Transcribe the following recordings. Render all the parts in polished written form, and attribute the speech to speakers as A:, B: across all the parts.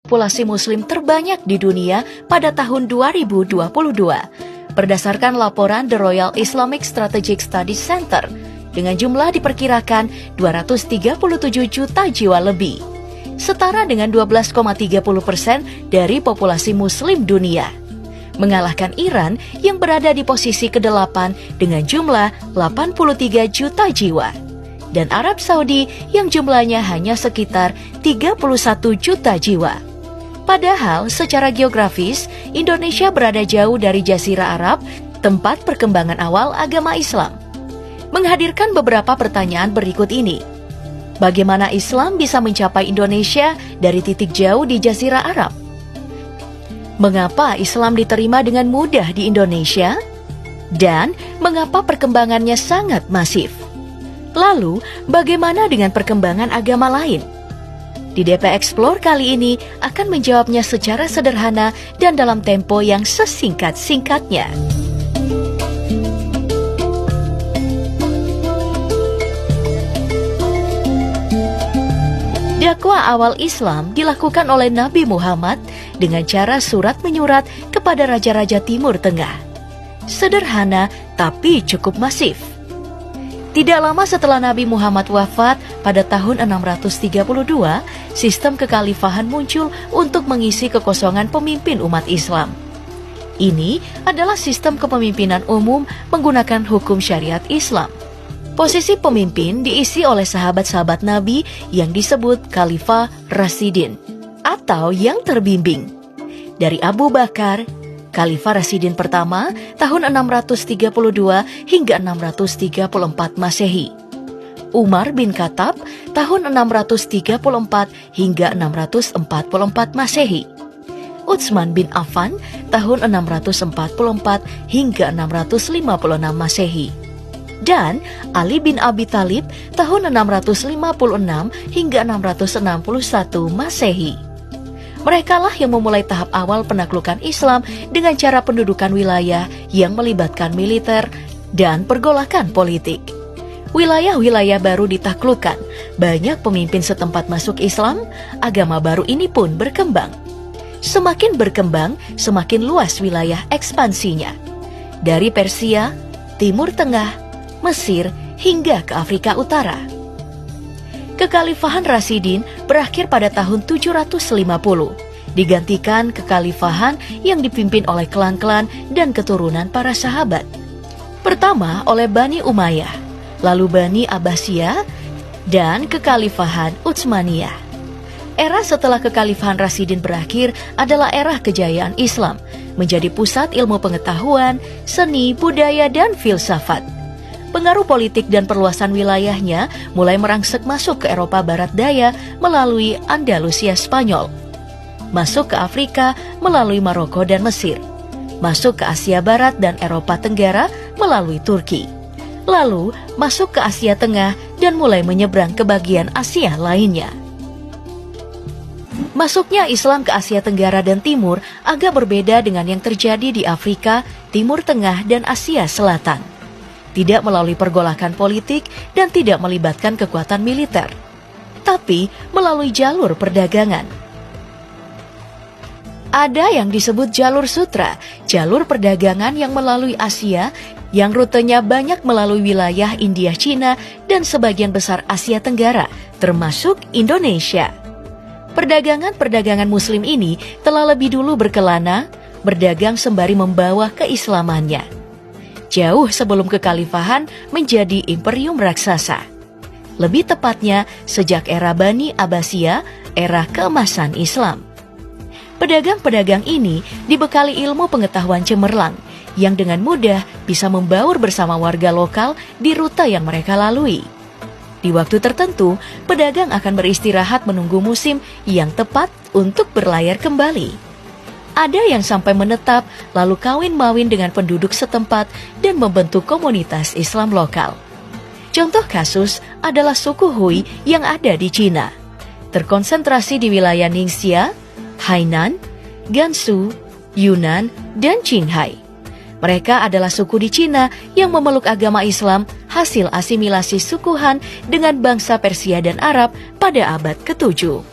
A: populasi muslim terbanyak di dunia pada tahun 2022, berdasarkan laporan The Royal Islamic Strategic Studies Center, dengan jumlah diperkirakan 237 juta jiwa lebih, setara dengan 12,30% dari populasi muslim dunia, mengalahkan Iran yang berada di posisi ke-8 dengan jumlah 83 juta jiwa, dan Arab Saudi yang jumlahnya hanya sekitar 31 juta jiwa. Padahal secara geografis, Indonesia berada jauh dari Jazirah Arab, tempat perkembangan awal agama Islam. Menghadirkan beberapa pertanyaan berikut ini. Bagaimana Islam bisa mencapai Indonesia dari titik jauh di Jazirah Arab? Mengapa Islam diterima dengan mudah di Indonesia? Dan mengapa perkembangannya sangat masif? Lalu, bagaimana dengan perkembangan agama lain? Di DP Explore kali ini akan menjawabnya secara sederhana dan dalam tempo yang sesingkat-singkatnya. Dakwah awal Islam dilakukan oleh Nabi Muhammad dengan cara surat menyurat kepada raja-raja Timur Tengah. Sederhana tapi cukup masif. Tidak lama setelah Nabi Muhammad wafat pada tahun 632, sistem kekhalifahan muncul untuk mengisi kekosongan pemimpin umat Islam. Ini adalah sistem kepemimpinan umum menggunakan hukum syariat Islam. Posisi pemimpin diisi oleh sahabat-sahabat Nabi yang disebut Khalifah Rasyidin atau yang terbimbing. Dari Abu Bakar, Khalifah Rasyidin pertama tahun 632 hingga 634 Masehi. Umar bin Khattab tahun 634 hingga 644 Masehi. Utsman bin Affan tahun 644 hingga 656 Masehi. Dan Ali bin Abi Thalib tahun 656 hingga 661 Masehi. Merekalah yang memulai tahap awal penaklukan Islam dengan cara pendudukan wilayah yang melibatkan militer dan pergolakan politik. Wilayah-wilayah baru ditaklukkan, banyak pemimpin setempat masuk Islam, agama baru ini pun berkembang. Semakin berkembang, semakin luas wilayah ekspansinya. Dari Persia, Timur Tengah, Mesir, hingga ke Afrika Utara. Kekhalifahan Rasyidin berakhir pada tahun 750, digantikan kekhalifahan yang dipimpin oleh klan-klan dan keturunan para sahabat. Pertama oleh Bani Umayyah, lalu Bani Abbasiyah, dan kekhalifahan Utsmaniyah. Era setelah kekhalifahan Rasyidin berakhir adalah era kejayaan Islam, menjadi pusat ilmu pengetahuan, seni, budaya, dan filsafat. Pengaruh politik dan perluasan wilayahnya mulai merangsek masuk ke Eropa Barat Daya melalui Andalusia Spanyol, masuk ke Afrika melalui Maroko dan Mesir, masuk ke Asia Barat dan Eropa Tenggara melalui Turki, lalu masuk ke Asia Tengah dan mulai menyeberang ke bagian Asia lainnya. Masuknya Islam ke Asia Tenggara dan Timur agak berbeda dengan yang terjadi di Afrika, Timur Tengah, dan Asia Selatan. Tidak melalui pergolakan politik dan tidak melibatkan kekuatan militer, tapi melalui jalur perdagangan. Ada yang disebut jalur sutra, jalur perdagangan yang melalui Asia, yang rutenya banyak melalui wilayah India, Cina, dan sebagian besar Asia Tenggara, termasuk Indonesia. Perdagangan-perdagangan Muslim ini telah lebih dulu berkelana, berdagang sembari membawa keislamannya. Jauh sebelum kekhalifahan menjadi imperium raksasa. Lebih tepatnya sejak era Bani Abbasiyah, era keemasan Islam. Pedagang-pedagang ini dibekali ilmu pengetahuan cemerlang yang dengan mudah bisa membaur bersama warga lokal di rute yang mereka lalui. Di waktu tertentu, pedagang akan beristirahat menunggu musim yang tepat untuk berlayar kembali. Ada yang sampai menetap lalu kawin-mawin dengan penduduk setempat dan membentuk komunitas Islam lokal. Contoh kasus adalah suku Hui yang ada di Cina, terkonsentrasi di wilayah Ningxia, Hainan, Gansu, Yunnan, dan Qinghai. Mereka adalah suku di Cina yang memeluk agama Islam hasil asimilasi suku Han dengan bangsa Persia dan Arab pada abad ke-7.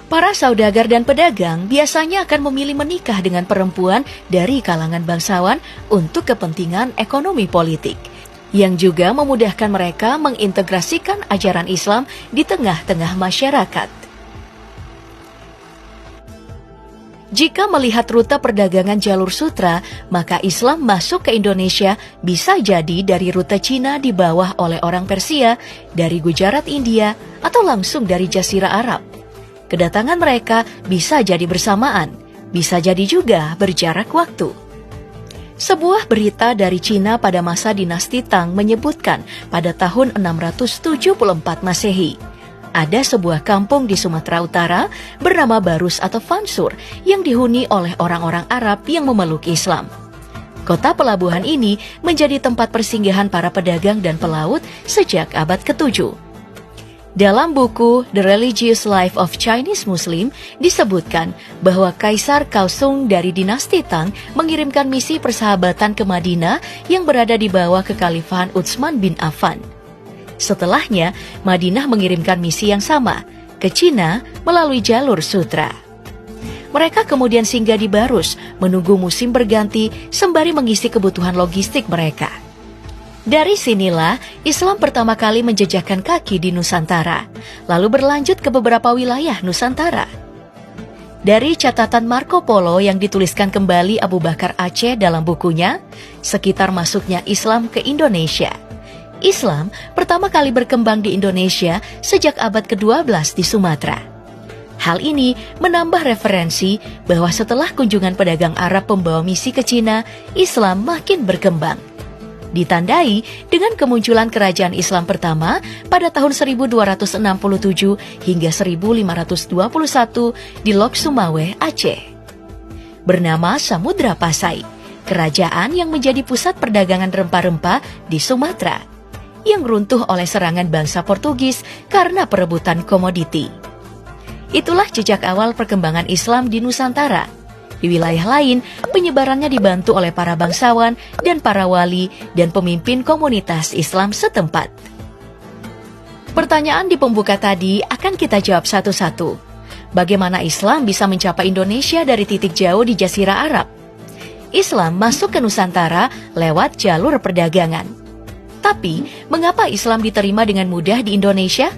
A: Para saudagar dan pedagang biasanya akan memilih menikah dengan perempuan dari kalangan bangsawan untuk kepentingan ekonomi politik, yang juga memudahkan mereka mengintegrasikan ajaran Islam di tengah-tengah masyarakat. Jika melihat rute perdagangan jalur sutra, maka Islam masuk ke Indonesia bisa jadi dari rute Cina di bawah oleh orang Persia, dari Gujarat India, atau langsung dari Jazirah Arab. Kedatangan mereka bisa jadi bersamaan, bisa jadi juga berjarak waktu. Sebuah berita dari Cina pada masa dinasti Tang menyebutkan pada tahun 674 Masehi, ada sebuah kampung di Sumatera Utara bernama Barus atau Fansur yang dihuni oleh orang-orang Arab yang memeluk Islam. Kota pelabuhan ini menjadi tempat persinggahan para pedagang dan pelaut sejak abad ke-7. Dalam buku The Religious Life of Chinese Muslim disebutkan bahwa Kaisar Kaosung dari dinasti Tang mengirimkan misi persahabatan ke Madinah yang berada di bawah kekhalifahan Utsman bin Affan. Setelahnya, Madinah mengirimkan misi yang sama ke Cina melalui jalur sutra. Mereka kemudian singgah di Barus menunggu musim berganti sembari mengisi kebutuhan logistik mereka. Dari sinilah Islam pertama kali menjejakkan kaki di Nusantara, lalu berlanjut ke beberapa wilayah Nusantara. Dari catatan Marco Polo yang dituliskan kembali Abu Bakar Aceh dalam bukunya, sekitar masuknya Islam ke Indonesia. Islam pertama kali berkembang di Indonesia sejak abad ke-12 di Sumatera. Hal ini menambah referensi bahwa setelah kunjungan pedagang Arab pembawa misi ke Cina, Islam makin berkembang. Ditandai dengan kemunculan kerajaan Islam pertama pada tahun 1267 hingga 1521 di Lok Sumawe, Aceh. Bernama Samudra Pasai, kerajaan yang menjadi pusat perdagangan rempah-rempah di Sumatera, yang runtuh oleh serangan bangsa Portugis karena perebutan komoditi. Itulah jejak awal perkembangan Islam di Nusantara. Di wilayah lain, penyebarannya dibantu oleh para bangsawan dan para wali dan pemimpin komunitas Islam setempat. Pertanyaan di pembuka tadi akan kita jawab satu-satu. Bagaimana Islam bisa mencapai Indonesia dari titik jauh di Jazirah Arab? Islam masuk ke Nusantara lewat jalur perdagangan. Tapi, mengapa Islam diterima dengan mudah di Indonesia?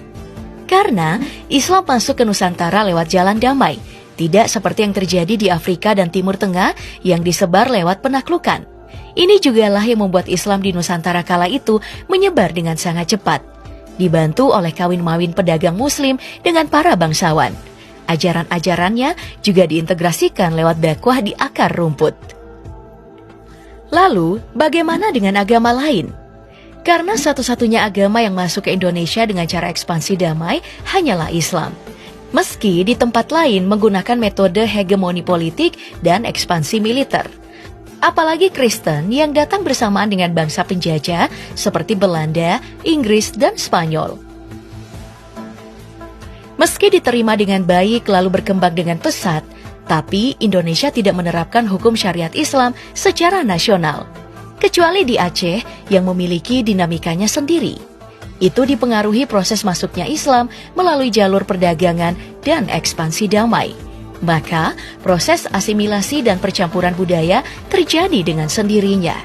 A: Karena Islam masuk ke Nusantara lewat jalan damai, tidak seperti yang terjadi di Afrika dan Timur Tengah yang disebar lewat penaklukan. Ini jugalah yang membuat Islam di Nusantara kala itu menyebar dengan sangat cepat, dibantu oleh kawin-mawin pedagang Muslim dengan para bangsawan. Ajaran-ajarannya juga diintegrasikan lewat dakwah di akar rumput. Lalu, bagaimana dengan agama lain? Karena satu-satunya agama yang masuk ke Indonesia dengan cara ekspansi damai hanyalah Islam. Meski di tempat lain menggunakan metode hegemoni politik dan ekspansi militer. Apalagi Kristen yang datang bersamaan dengan bangsa penjajah seperti Belanda, Inggris, dan Spanyol. Meski diterima dengan baik lalu berkembang dengan pesat, tapi Indonesia tidak menerapkan hukum syariat Islam secara nasional. Kecuali di Aceh yang memiliki dinamikanya sendiri. Itu dipengaruhi proses masuknya Islam melalui jalur perdagangan dan ekspansi damai. Maka, proses asimilasi dan percampuran budaya terjadi dengan sendirinya.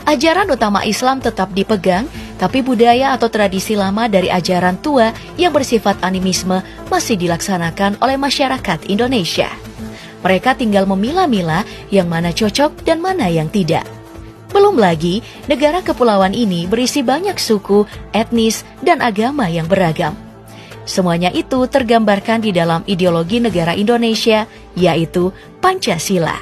A: Ajaran utama Islam tetap dipegang, tapi budaya atau tradisi lama dari ajaran tua yang bersifat animisme masih dilaksanakan oleh masyarakat Indonesia. Mereka tinggal memilah-milah yang mana cocok dan mana yang tidak. Belum lagi, negara kepulauan ini berisi banyak suku, etnis, dan agama yang beragam. Semuanya itu tergambarkan di dalam ideologi negara Indonesia, yaitu Pancasila.